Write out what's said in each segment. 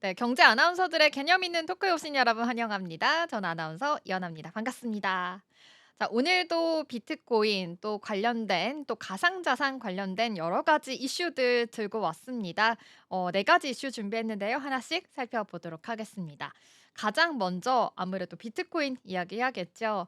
네, 경제 아나운서들의 개념 있는 토크에 오신 여러분 환영합니다. 전 아나운서 이연아입니다. 반갑습니다. 자, 오늘도 비트코인 또 관련된 또 가상자산 관련된 여러 가지 이슈들 들고 왔습니다. 네 가지 이슈 준비했는데요. 하나씩 살펴보도록 하겠습니다. 가장 먼저 아무래도 비트코인 이야기해야겠죠.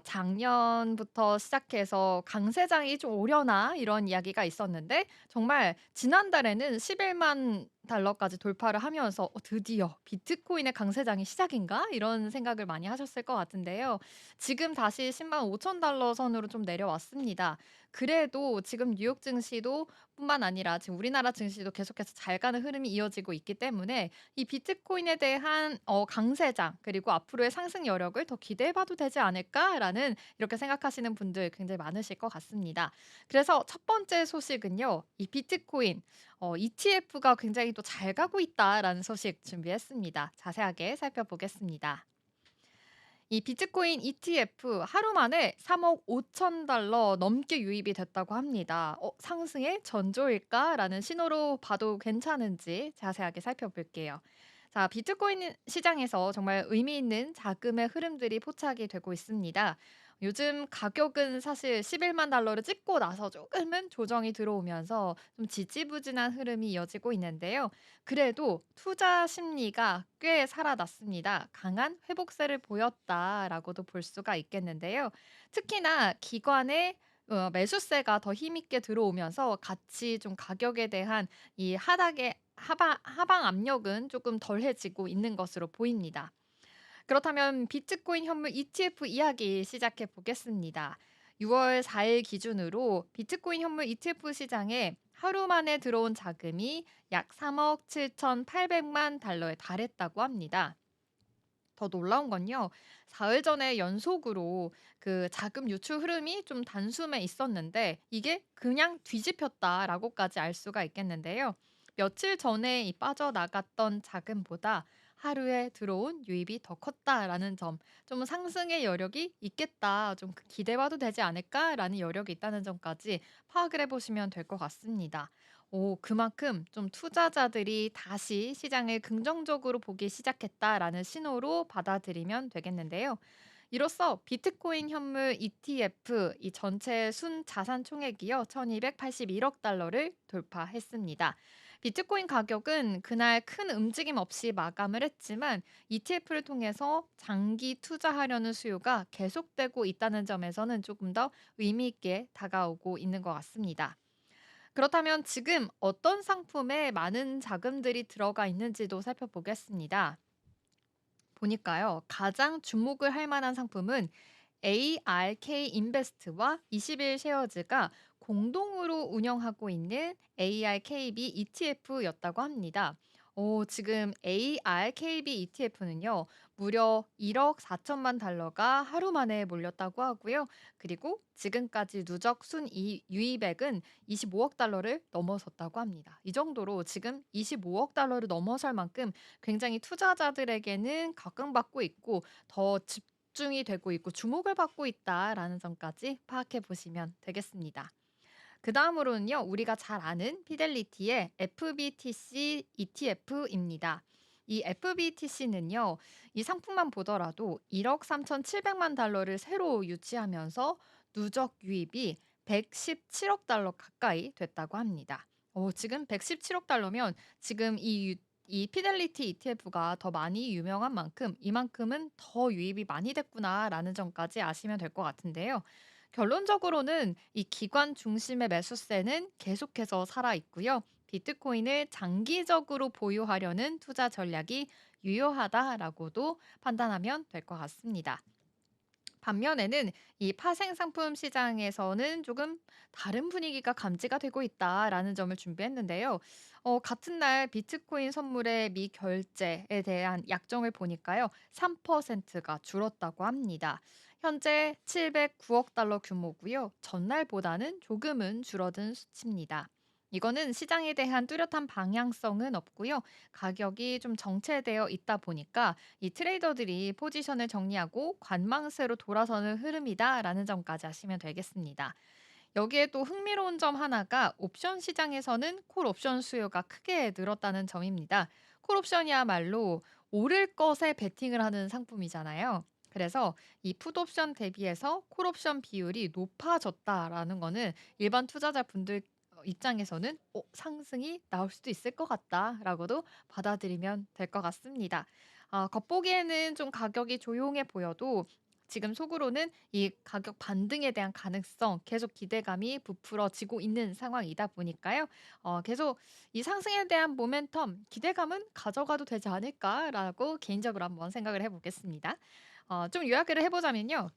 작년부터 시작해서 강세장이 좀 오려나 이런 이야기가 있었는데 정말 지난달에는 11만 달러까지 돌파를 하면서 '드디어 비트코인의 강세장이 시작인가?' 이런 생각을 많이 하셨을 것 같은데요. 지금 다시 1 0 5천 달러 선으로 좀 내려왔습니다. 그래도 지금 뉴욕 증시도 뿐만 아니라 지금 우리나라 증시도 계속해서 잘 가는 흐름이 이어지고 있기 때문에 이 비트코인에 대한 강세장 그리고 '앞으로의 상승 여력을 더 기대해 봐도 되지 않을까?'라는 이렇게 생각하시는 분들 굉장히 많으실 것 같습니다. 그래서 첫 번째 소식은요. 이 비트코인 ETF가 굉장히 또 잘 가고 있다라는 소식 준비했습니다. 자세하게 살펴보겠습니다. 이 비트코인 ETF 하루 만에 3억 5천 달러 넘게 유입이 됐다고 합니다. '상승의 전조일까?'라는 신호로 봐도 괜찮은지 자세하게 살펴볼게요. 자, 비트코인 시장에서 정말 의미 있는 자금의 흐름들이 포착이 되고 있습니다. 요즘 가격은 사실 11만 달러를 찍고 나서 조금은 조정이 들어오면서 좀 지지부진한 흐름이 이어지고 있는데요. 그래도 투자 심리가 꽤 살아났습니다. 강한 회복세를 보였다라고도 볼 수가 있겠는데요. 특히나 기관의 매수세가 더 힘있게 들어오면서 같이 좀 가격에 대한 이 하락의 하방 압력은 조금 덜해지고 있는 것으로 보입니다. 그렇다면 비트코인 현물 ETF 이야기 시작해 보겠습니다. 6월 4일 기준으로 비트코인 현물 ETF 시장에 하루 만에 들어온 자금이 약 3억 7,800만 달러에 달했다고 합니다. 더 놀라운 건요. 사흘 전에 연속으로 그 자금 유출 흐름이 좀 단숨에 있었는데 이게 그냥 뒤집혔다라고까지 알 수가 있겠는데요. 며칠 전에 이 빠져나갔던 자금보다 하루에 들어온 유입이 더 컸다라는 점, 좀 상승의 여력이 있겠다, 좀 기대해봐도 되지 않을까라는 여력이 있다는 점까지 파악을 해보시면 될 것 같습니다. 그만큼 좀 투자자들이 다시 시장을 긍정적으로 보기 시작했다라는 신호로 받아들이면 되겠는데요. 이로써 비트코인 현물 ETF 이 전체 순 자산 총액이요. 1281억 달러를 돌파했습니다. 비트코인 가격은 그날 큰 움직임 없이 마감을 했지만 ETF를 통해서 장기 투자하려는 수요가 계속되고 있다는 점에서는 조금 더 의미 있게 다가오고 있는 것 같습니다. 그렇다면 지금 어떤 상품에 많은 자금들이 들어가 있는지도 살펴보겠습니다. 보니까요. 가장 주목을 할 만한 상품은 ARK 인베스트와 21 쉐어즈가 공동으로 운영하고 있는 ARKB ETF였다고 합니다. 지금 ARKB ETF는요, 무려 1억 4천만 달러가 하루 만에 몰렸다고 하고요. 그리고 지금까지 누적 유입액은 25억 달러를 넘어섰다고 합니다. 이 정도로 지금 25억 달러를 넘어설 만큼 굉장히 투자자들에게는 각광받고 있고 더 집중이 되고 있고 주목을 받고 있다라는 점까지 파악해 보시면 되겠습니다. 그다음으로는요. 우리가 잘 아는 피델리티의 FBTC ETF입니다. 이 FBTC는요. 이 상품만 보더라도 1억 3,700만 달러를 새로 유치하면서 누적 유입이 117억 달러 가까이 됐다고 합니다. 지금 117억 달러면 지금 이 피델리티 ETF가 더 많이 유명한 만큼 '이만큼은 더 유입이 많이 됐구나.'라는 점까지 아시면 될 것 같은데요. 결론적으로는 이 기관 중심의 매수세는 계속해서 살아 있고요. 비트코인을 장기적으로 보유하려는 투자 전략이 유효하다라고도 판단하면 될 것 같습니다. 반면에는 이 파생 상품 시장에서는 조금 다른 분위기가 감지가 되고 있다라는 점을 준비했는데요. 같은 날 비트코인 선물의 미결제에 대한 약정을 보니까요. 3%가 줄었다고 합니다. 현재 709억 달러 규모고요. 전날보다는 조금은 줄어든 수치입니다. 이거는 시장에 대한 뚜렷한 방향성은 없고요. 가격이 좀 정체되어 있다 보니까 이 트레이더들이 포지션을 정리하고 관망세로 돌아서는 흐름이다라는 점까지 아시면 되겠습니다. 여기에 또 흥미로운 점 하나가 옵션 시장에서는 콜옵션 수요가 크게 늘었다는 점입니다. 콜옵션이야말로 오를 것에 베팅을 하는 상품이잖아요. 그래서 이 풋옵션 대비해서 콜옵션 비율이 높아졌다라는 거는 일반 투자자분들 입장에서는 상승이 나올 수도 있을 것 같다라고도 받아들이면 될 것 같습니다. 겉보기에는 좀 가격이 조용해 보여도 지금 속으로는 이 가격 반등에 대한 가능성 계속 기대감이 부풀어지고 있는 상황이다 보니까요. 계속 이 상승에 대한 모멘텀 기대감은 가져가도 되지 않을까라고 개인적으로 한번 생각을 해 보겠습니다. 좀 요약을 해 보자면요.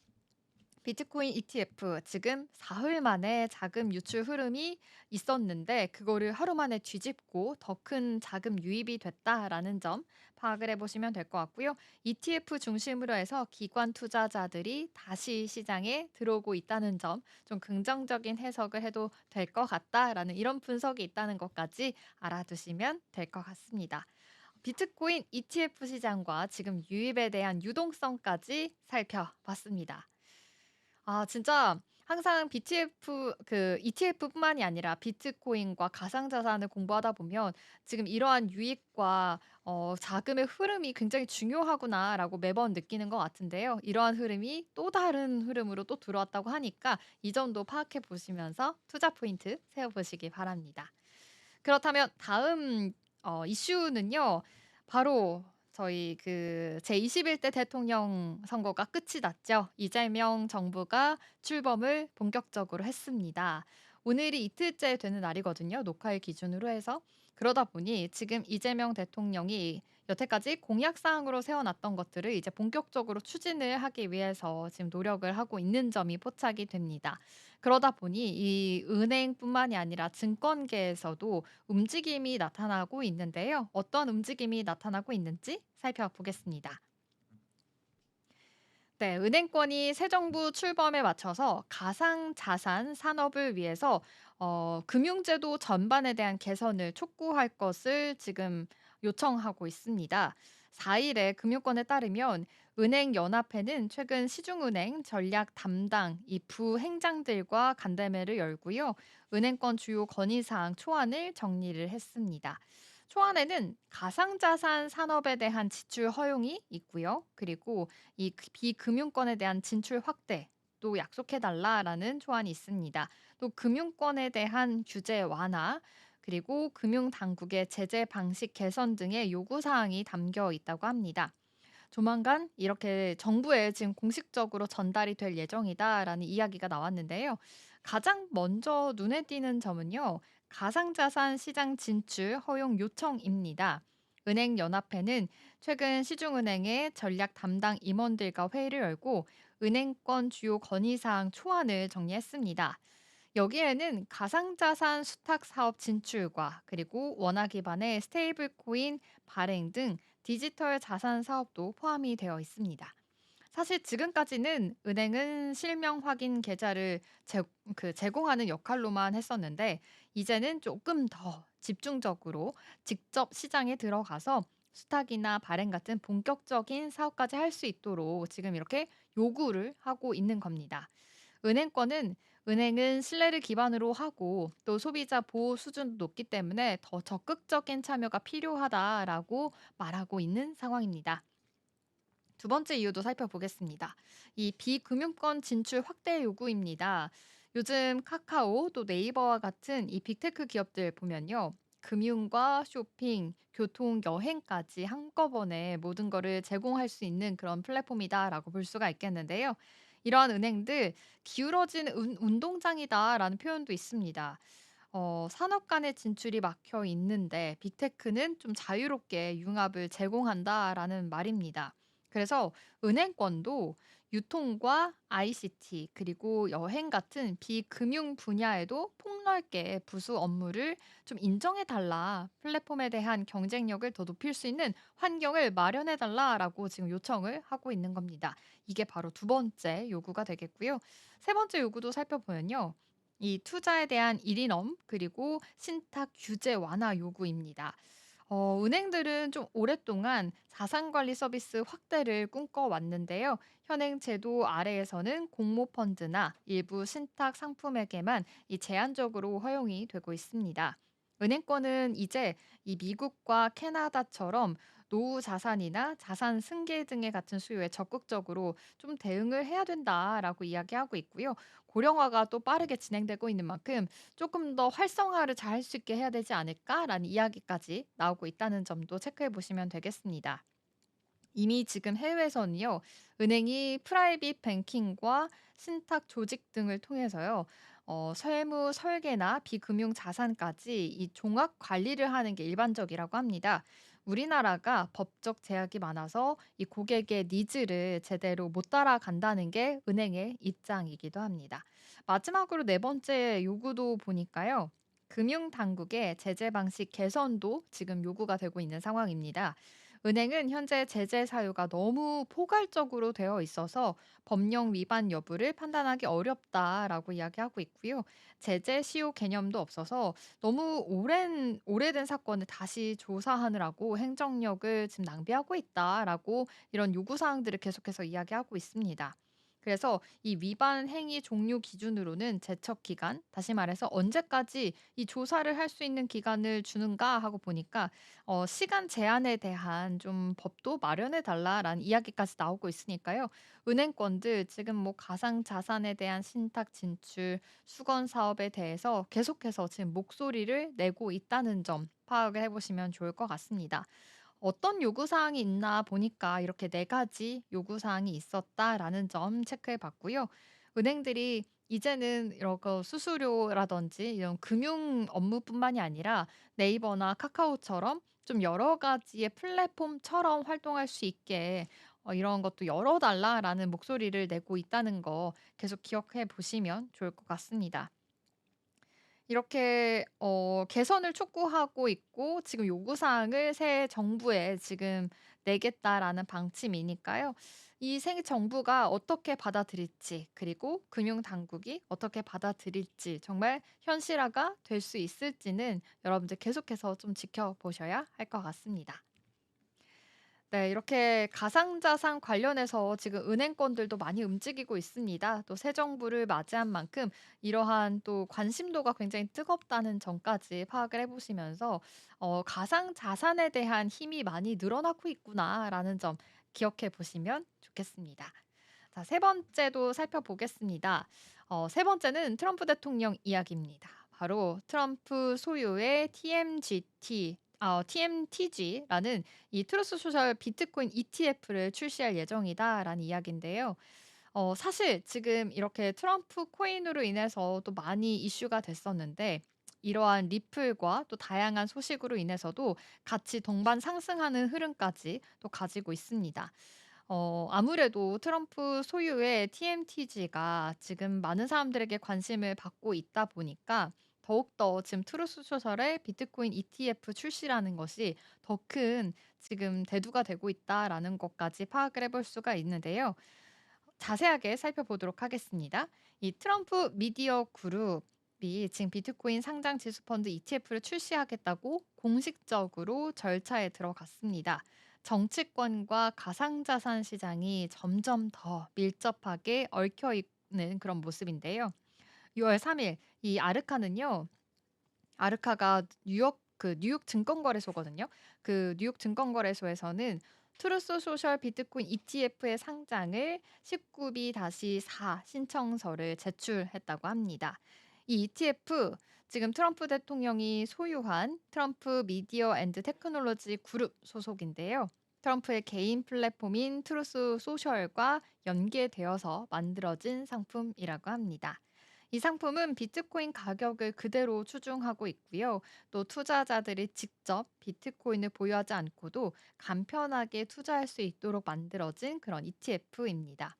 비트코인 ETF 지금 사흘 만에 자금 유출 흐름이 있었는데 그거를 하루 만에 뒤집고 더 큰 자금 유입이 됐다라는 점 파악을 해보시면 될 것 같고요. ETF 중심으로 해서 기관 투자자들이 다시 시장에 들어오고 있다는 점 좀 긍정적인 해석을 해도 될 것 같다라는 이런 분석이 있다는 것까지 알아두시면 될 것 같습니다. 비트코인 ETF 시장과 지금 유입에 대한 유동성까지 살펴봤습니다. 진짜 항상 ETF뿐만이 아니라 비트코인과 가상자산을 공부하다 보면 지금 이러한 유입과 자금의 흐름이 굉장히 중요하구나라고 매번 느끼는 것 같은데요. 이러한 흐름이 또 다른 흐름으로 또 들어왔다고 하니까 이 점도 파악해 보시면서 투자 포인트 세워 보시기 바랍니다. 그렇다면 다음 이슈는요. 바로 저희 그 제21대 대통령 선거가 끝이 났죠. 이재명 정부가 출범을 본격적으로 했습니다. 오늘이 이틀째 되는 날이거든요. 녹화일 기준으로 해서. 그러다 보니 지금 이재명 대통령이 여태까지 공약 사항으로 세워놨던 것들을 이제 본격적으로 추진을 하기 위해서 지금 노력을 하고 있는 점이 포착이 됩니다. 그러다 보니 이 은행뿐만이 아니라 증권계에서도 움직임이 나타나고 있는데요. 어떤 움직임이 나타나고 있는지 살펴보겠습니다. 네, 은행권이 새 정부 출범에 맞춰서 가상자산 산업을 위해서 금융제도 전반에 대한 개선을 촉구할 것을 지금 요청하고 있습니다. 4일에 금융권에 따르면 은행연합회는 최근 시중은행 전략 담당 이 부행장들과 간담회를 열고요. 은행권 주요 건의사항 초안을 정리를 했습니다. 초안에는 가상자산 산업에 대한 지출 허용이 있고요. 그리고 이 비금융권에 대한 진출 확대 또 약속해 달라라는 초안이 있습니다. 또 금융권에 대한 규제 완화 그리고 금융 당국의 제재 방식 개선 등의 요구 사항이 담겨 있다고 합니다. 조만간 이렇게 정부에 지금 공식적으로 전달이 될 예정이다라는 이야기가 나왔는데요. 가장 먼저 눈에 띄는 점은요. 가상자산 시장 진출 허용 요청입니다. 은행연합회는 최근 시중은행의 전략 담당 임원들과 회의를 열고 은행권 주요 건의사항 초안을 정리했습니다. 여기에는 가상자산 수탁 사업 진출과 그리고 원화 기반의 스테이블 코인 발행 등 디지털 자산 사업도 포함이 되어 있습니다. 사실 지금까지는 은행은 실명 확인 계좌를 제공하는 역할로만 했었는데 이제는 조금 더 집중적으로 직접 시장에 들어가서 수탁이나 발행 같은 본격적인 사업까지 할 수 있도록 지금 이렇게 요구를 하고 있는 겁니다. 은행권은 은행은 신뢰를 기반으로 하고 또 소비자 보호 수준도 높기 때문에 더 적극적인 참여가 필요하다라고 말하고 있는 상황입니다. 두 번째 이유도 살펴보겠습니다. 이 비금융권 진출 확대 요구입니다. 요즘 카카오 또 네이버와 같은 이 빅테크 기업들 보면요. 금융과 쇼핑, 교통, 여행까지 한꺼번에 모든 거를 제공할 수 있는 그런 플랫폼이다라고 볼 수가 있겠는데요. 이러한 은행들 기울어진 운동장이다라는 표현도 있습니다. 산업 간의 진출이 막혀 있는데 빅테크는 좀 자유롭게 융합을 제공한다라는 말입니다. 그래서 은행권도 유통과 ICT 그리고 여행 같은 비금융 분야에도 폭넓게 부수 업무를 좀 인정해 달라. 플랫폼에 대한 경쟁력을 더 높일 수 있는 환경을 마련해 달라라고 지금 요청을 하고 있는 겁니다. 이게 바로 두 번째 요구가 되겠고요. 세 번째 요구도 살펴보면요. 이 투자에 대한 일인엄 그리고 신탁 규제 완화 요구입니다. 은행들은 좀 오랫동안 자산관리 서비스 확대를 꿈꿔왔는데요. 현행 제도 아래에서는 공모펀드나 일부 신탁 상품에게만 이 제한적으로 허용이 되고 있습니다. 은행권은 이제 이 미국과 캐나다처럼 노후 자산이나 자산 승계 등의 같은 수요에 적극적으로 좀 대응을 해야 된다라고 이야기하고 있고요. 고령화가 또 빠르게 진행되고 있는 만큼 조금 더 활성화를 잘 할 수 있게 해야 되지 않을까?'라는 이야기까지 나오고 있다는 점도 체크해 보시면 되겠습니다. 이미 지금 해외에서는요. 은행이 프라이빗 뱅킹과 신탁 조직 등을 통해서요. 세무 설계나 비금융 자산까지 이 종합 관리를 하는 게 일반적이라고 합니다. 우리나라가 법적 제약이 많아서 이 고객의 니즈를 제대로 못 따라간다는 게 은행의 입장이기도 합니다. 마지막으로 네 번째 요구도 보니까요. 금융 당국의 제재 방식 개선도 지금 요구가 되고 있는 상황입니다. 은행은 현재 제재 사유가 너무 포괄적으로 되어 있어서 법령 위반 여부를 판단하기 어렵다라고 이야기하고 있고요. 제재 시효 개념도 없어서 너무 오래된 사건을 다시 조사하느라고 행정력을 지금 낭비하고 있다라고 이런 요구 사항들을 계속해서 이야기하고 있습니다. 그래서 이 위반 행위 종류 기준으로는 제척 기간, 다시 말해서 언제까지 이 조사를 할 수 있는 기간을 주는가 하고 보니까 시간 제한에 대한 좀 법도 마련해 달라라는 이야기까지 나오고 있으니까요. 은행권들 지금 뭐 가상 자산에 대한 신탁 진출, 수건 사업에 대해서 계속해서 지금 목소리를 내고 있다는 점 파악을 해 보시면 좋을 것 같습니다. 어떤 요구 사항이 있나 보니까 이렇게 네 가지 요구 사항이 있었다라는 점 체크해 봤고요. 은행들이 이제는 이런 거 수수료라든지 이런 금융 업무뿐만이 아니라 네이버나 카카오처럼 좀 여러 가지의 플랫폼처럼 활동할 수 있게 이런 것도 열어 달라라는 목소리를 내고 있다는 거 계속 기억해 보시면 좋을 것 같습니다. 이렇게 개선을 촉구하고 있고 지금 요구 사항을 새 정부에 지금 내겠다라는 방침이니까요. 이 새 정부가 어떻게 받아들일지 그리고 금융 당국이 어떻게 받아들일지 정말 현실화가 될 수 있을지는 여러분들 계속해서 좀 지켜보셔야 할 것 같습니다. 네. 이렇게 가상자산 관련해서 지금 은행권들도 많이 움직이고 있습니다. 또 새 정부를 맞이한 만큼 이러한 또 관심도가 굉장히 뜨겁다는 점까지 파악을 해 보시면서 '가상자산에 대한 힘이 많이 늘어나고 있구나.'라는 점 기억해 보시면 좋겠습니다. 자 세 번째도 살펴보겠습니다. 세 번째는 트럼프 대통령 이야기입니다. 바로 트럼프 소유의 TMTG라는 이 트루스 소셜 비트코인 ETF를 출시할 예정이다라는 이야기인데요. 사실 지금 이렇게 트럼프 코인으로 인해서 또 많이 이슈가 됐었는데 이러한 리플과 또 다양한 소식으로 인해서도 같이 동반 상승하는 흐름까지 또 가지고 있습니다. 아무래도 트럼프 소유의 TMTG가 지금 많은 사람들에게 관심을 받고 있다 보니까 더욱더 지금 트루스 소셜의 비트코인 ETF 출시라는 것이 더 큰 지금 대두가 되고 있다라는 것까지 파악을 해볼 수가 있는데요. 자세하게 살펴보도록 하겠습니다. 이 트럼프 미디어 그룹이 지금 비트코인 상장 지수 펀드 ETF를 출시하겠다고 공식적으로 절차에 들어갔습니다. 정치권과 가상자산 시장이 점점 더 밀접하게 얽혀 있는 그런 모습인데요. 6월 3일 이 아르카가 뉴욕 증권거래소거든요. 그 뉴욕 증권거래소에서는 트루스 소셜 비트코인 ETF의 상장을 19B-4 신청서를 제출했다고 합니다. 이 ETF 지금 트럼프 대통령이 소유한 트럼프 미디어 앤드 테크놀로지 그룹 소속인데요. 트럼프의 개인 플랫폼인 트루스 소셜과 연계되어서 만들어진 상품이라고 합니다. 이 상품은 비트코인 가격을 그대로 추종하고 있고요. 또 투자자들이 직접 비트코인을 보유하지 않고도 간편하게 투자할 수 있도록 만들어진 그런 ETF입니다.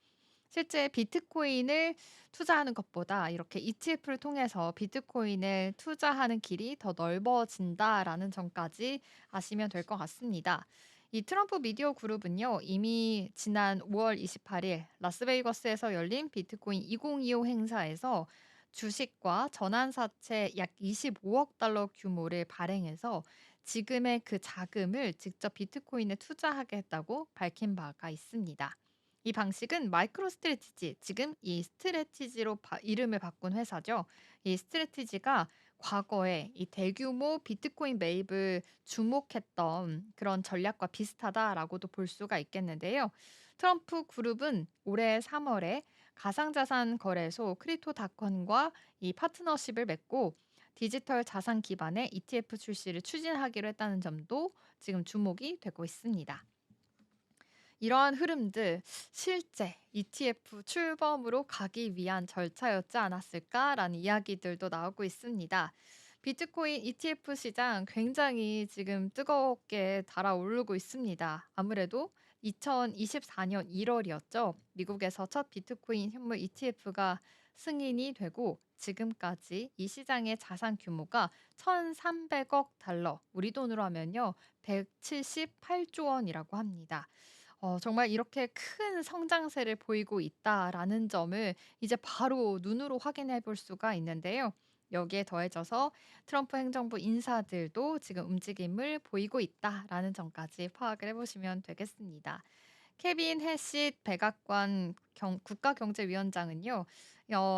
실제 비트코인을 투자하는 것보다 이렇게 ETF를 통해서 비트코인을 투자하는 길이 더 넓어진다라는 점까지 아시면 될 것 같습니다. 이 트럼프 미디어 그룹은요, 이미 지난 5월 28일 라스베이거스에서 열린 비트코인 2025 행사에서 주식과 전환사채 약 25억 달러 규모를 발행해서 지금의 그 자금을 직접 비트코인에 투자하겠다고 밝힌 바가 있습니다. 이 방식은 마이크로 스트래티지, 지금 이 스트래티지로 이름을 바꾼 회사죠. 이 스트래티지가 과거에 이 대규모 비트코인 매입을 주목했던 그런 전략과 비슷하다라고도 볼 수가 있겠는데요. 트럼프 그룹은 올해 3월에 가상자산 거래소 크립토닷컴과 이 파트너십을 맺고 디지털 자산 기반의 ETF 출시를 추진하기로 했다는 점도 지금 주목이 되고 있습니다. 이러한 흐름들 실제 ETF 출범으로 가기 위한 절차였지 않았을까라는 이야기들도 나오고 있습니다. 비트코인 ETF 시장 굉장히 지금 뜨겁게 달아오르고 있습니다. 아무래도 2024년 1월이었죠. 미국에서 첫 비트코인 현물 ETF가 승인이 되고 지금까지 이 시장의 자산 규모가 1,300억 달러, 우리 돈으로 하면요, 178조 원이라고 합니다. 정말 이렇게 큰 성장세를 보이고 있다라는 점을 이제 바로 눈으로 확인해 볼 수가 있는데요. 여기에 더해져서 트럼프 행정부 인사들도 지금 움직임을 보이고 있다라는 점까지 파악을 해 보시면 되겠습니다. 케빈 해시 백악관 국가경제위원장은요.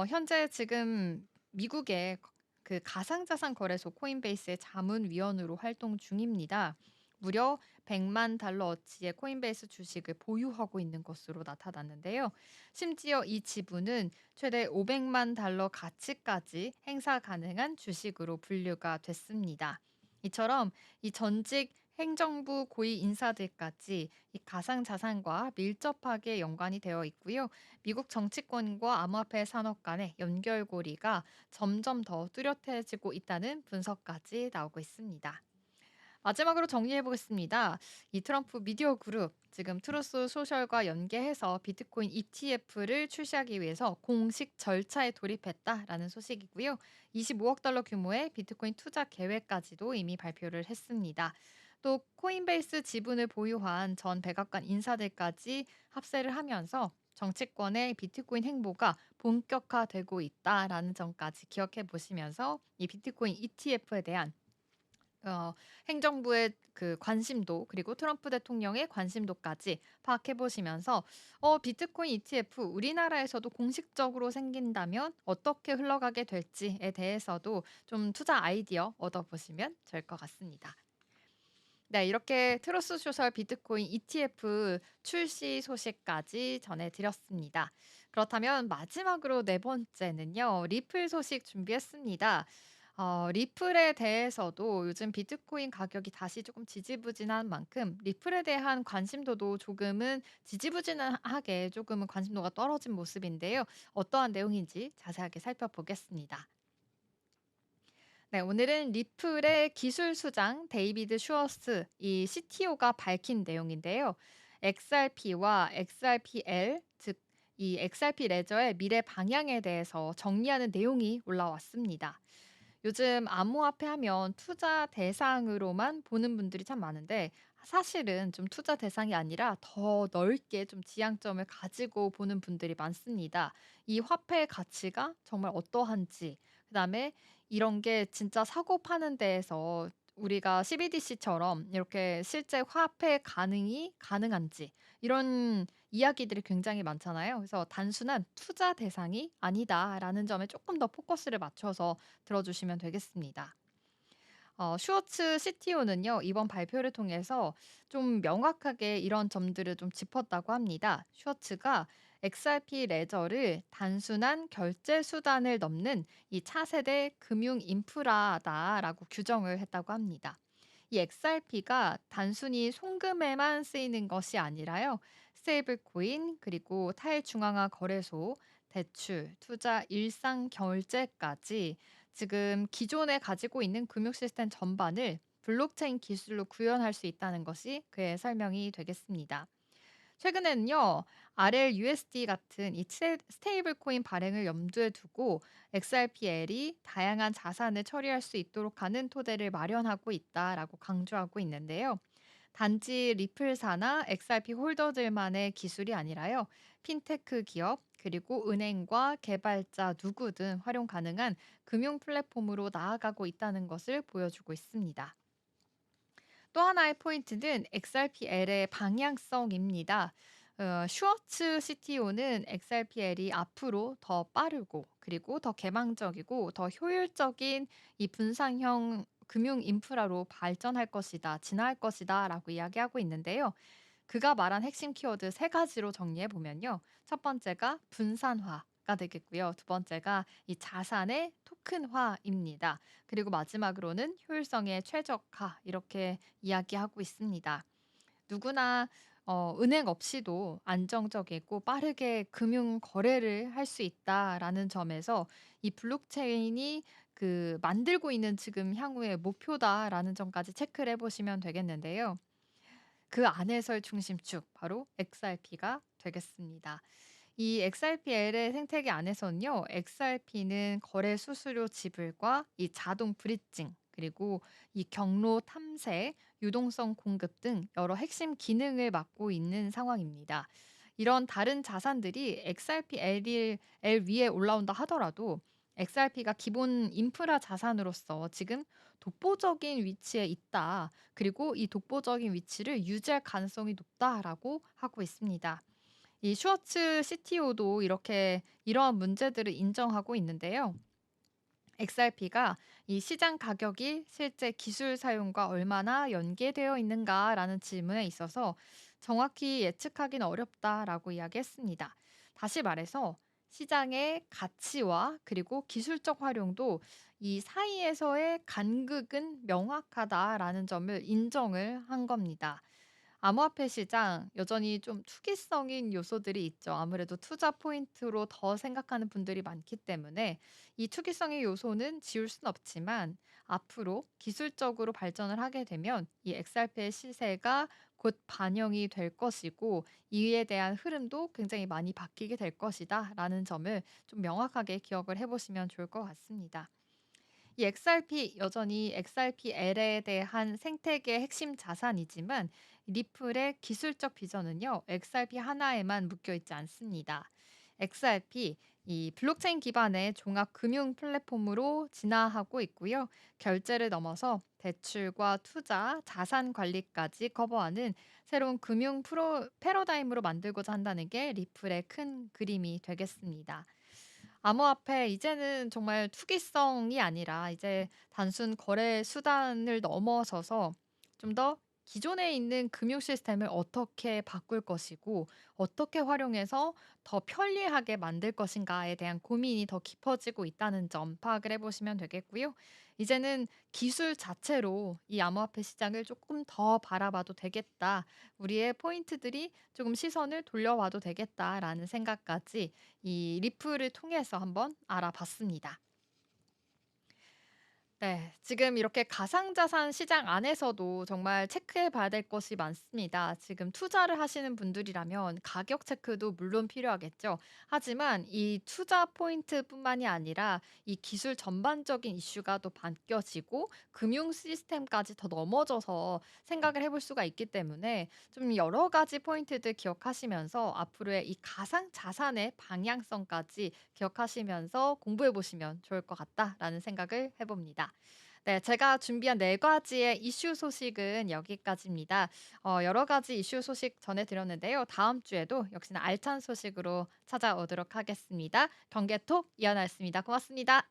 현재 지금 미국의 그 가상자산 거래소 코인베이스의 자문위원으로 활동 중입니다. 무려 100만 달러 어치의 코인베이스 주식을 보유하고 있는 것으로 나타났는데요. 심지어 이 지분은 최대 500만 달러 가치까지 행사 가능한 주식으로 분류가 됐습니다. 이처럼 이 전직 행정부 고위 인사들까지 이 가상자산과 밀접하게 연관이 되어 있고요. 미국 정치권과 암호화폐 산업 간의 연결고리가 점점 더 뚜렷해지고 있다는 분석까지 나오고 있습니다. 마지막으로 정리해 보겠습니다. 이 트럼프 미디어 그룹 지금 트루스 소셜과 연계해서 비트코인 ETF를 출시하기 위해서 공식 절차에 돌입했다라는 소식이고요. 25억 달러 규모의 비트코인 투자 계획까지도 이미 발표를 했습니다. 또 코인베이스 지분을 보유한 전 백악관 인사들까지 합세를 하면서 정치권의 비트코인 행보가 본격화되고 있다라는 점까지 기억해 보시면서 이 비트코인 ETF에 대한 행정부의 그 관심도, 그리고 트럼프 대통령의 관심도까지 파악해 보시면서 비트코인 ETF 우리나라에서도 공식적으로 생긴다면 어떻게 흘러가게 될지에 대해서도 좀 투자 아이디어 얻어보시면 될 것 같습니다. 네, 이렇게 트루스 소셜 비트코인 ETF 출시 소식까지 전해드렸습니다. 그렇다면 마지막으로 네 번째는요, 리플 소식 준비했습니다. 리플에 대해서도 요즘 비트코인 가격이 다시 조금 지지부진한 만큼 리플에 대한 관심도도 조금은 지지부진하게 조금은 관심도가 떨어진 모습인데요. 어떠한 내용인지 자세하게 살펴보겠습니다. 네, 오늘은 리플의 기술 수장 데이비드 슈어스 이 CTO가 밝힌 내용인데요. XRP와 XRPL, 즉 이 XRP 레저의 미래 방향에 대해서 정리하는 내용이 올라왔습니다. 요즘 암호화폐 하면 투자 대상으로만 보는 분들이 참 많은데 사실은 좀 투자 대상이 아니라 더 넓게 좀 지향점을 가지고 보는 분들이 많습니다. 이 화폐의 가치가 정말 어떠한지, 그다음에 이런 게 진짜 사고 파는 데에서 우리가 CBDC처럼 이렇게 실제 화폐 가능이 가능한지, 이런 이야기들이 굉장히 많잖아요. 그래서 단순한 투자 대상이 아니다라는 점에 조금 더 포커스를 맞춰서 들어주시면 되겠습니다. 슈워츠 CTO는요, 이번 발표를 통해서 좀 명확하게 이런 점들을 좀 짚었다고 합니다. 슈워츠가 XRP 레저를 단순한 결제 수단을 넘는 이 차세대 금융 인프라다라고 규정을 했다고 합니다. 이 XRP가 단순히 송금에만 쓰이는 것이 아니라요, 스테이블 코인, 그리고 탈중앙화 거래소, 대출, 투자, 일상 결제까지 지금 기존에 가지고 있는 금융 시스템 전반을 블록체인 기술로 구현할 수 있다는 것이 그의 설명이 되겠습니다. 최근에는요, RLUSD 같은 이 스테이블 코인 발행을 염두에 두고 XRPL이 다양한 자산을 처리할 수 있도록 하는 토대를 마련하고 있다라고 강조하고 있는데요. 단지 리플사나 XRP 홀더들만의 기술이 아니라요, 핀테크 기업, 그리고 은행과 개발자 누구든 활용 가능한 금융 플랫폼으로 나아가고 있다는 것을 보여주고 있습니다. 또 하나의 포인트는 XRPL의 방향성입니다. 슈워츠 CTO는 XRPL이 앞으로 더 빠르고 그리고 더 개방적이고 더 효율적인 이 분산형 금융 인프라로 발전할 것이다, 진화할 것이다라고 이야기하고 있는데요. 그가 말한 핵심 키워드 세 가지로 정리해 보면요. 첫 번째가 분산화가 되겠고요. 두 번째가 이 자산의 토큰화입니다. 그리고 마지막으로는 효율성의 최적화 이렇게 이야기하고 있습니다. 누구나 은행 없이도 안정적이고 빠르게 금융 거래를 할 수 있다라는 점에서 이 블록체인이 그 만들고 있는 지금 향후의 목표다라는 점까지 체크를 해 보시면 되겠는데요. 그 안에서의 중심축 바로 XRP가 되겠습니다. 이 XRPL의 생태계 안에서는요. XRP는 거래 수수료 지불과 이 자동 브리징 그리고 이 경로 탐색, 유동성 공급 등 여러 핵심 기능을 맡고 있는 상황입니다. 이런 다른 자산들이 XRP L 위에 올라온다 하더라도 XRP가 기본 인프라 자산으로서 지금 독보적인 위치에 있다. 그리고 이 독보적인 위치를 유지할 가능성이 높다라고 하고 있습니다. 이 슈워츠 CTO도 이렇게 이러한 문제들을 인정하고 있는데요. XRP가 이 시장 가격이 실제 기술 사용과 얼마나 연계되어 있는가라는 질문에 있어서 정확히 예측하기는 어렵다라고 이야기했습니다. 다시 말해서 시장의 가치와 그리고 기술적 활용도 이 사이에서의 간극은 명확하다라는 점을 인정을 한 겁니다. 암호화폐 시장 여전히 좀 투기성인 요소들이 있죠. 아무래도 투자 포인트로 더 생각하는 분들이 많기 때문에 이 투기성의 요소는 지울 순 없지만 앞으로 기술적으로 발전을 하게 되면 이 XRP의 시세가 곧 반영이 될 것이고 이에 대한 흐름도 굉장히 많이 바뀌게 될 것이다라는 점을 좀 명확하게 기억을 해보시면 좋을 것 같습니다. 이 XRP 여전히 XRPL에 대한 생태계의 핵심 자산이지만 리플의 기술적 비전은요. XRP 하나에만 묶여 있지 않습니다. XRP 이 블록체인 기반의 종합 금융 플랫폼으로 진화하고 있고요. 결제를 넘어서 대출과 투자, 자산 관리까지 커버하는 새로운 금융 패러다임으로 만들고자 한다는 게 리플의 큰 그림이 되겠습니다. 암호화폐 이제는 정말 투기성이 아니라 이제 단순 거래 수단을 넘어서서 좀 더 기존에 있는 금융 시스템을 어떻게 바꿀 것이고 어떻게 활용해서 더 편리하게 만들 것인가에 대한 고민이 더 깊어지고 있다는 점 파악을 해 보시면 되겠고요. 이제는 기술 자체로 이 암호화폐 시장을 조금 더 바라봐도 되겠다. 우리의 포인트들이 조금 시선을 돌려봐도 되겠다라는 생각까지 이 리플을 통해서 한번 알아봤습니다. 네. 지금 이렇게 가상자산 시장 안에서도 정말 체크해 봐야 될 것이 많습니다. 지금 투자를 하시는 분들이라면 가격 체크도 물론 필요하겠죠. 하지만 이 투자 포인트뿐만이 아니라 이 기술 전반적인 이슈가 또 바뀌어지고 금융 시스템까지 더 넘어져서 생각을 해볼 수가 있기 때문에 좀 여러 가지 포인트들 기억하시면서 앞으로의 이 가상 자산의 방향성까지 기억하시면서 공부해 보시면 좋을 것 같다라는 생각을 해 봅니다. 네, 제가 준비한 네 가지의 이슈 소식은 여기까지입니다. 여러 가지 이슈 소식 전해 드렸는데요. 다음 주에도 역시나 알찬 소식으로 찾아오도록 하겠습니다. 경계톡 이하나였습니다. 고맙습니다.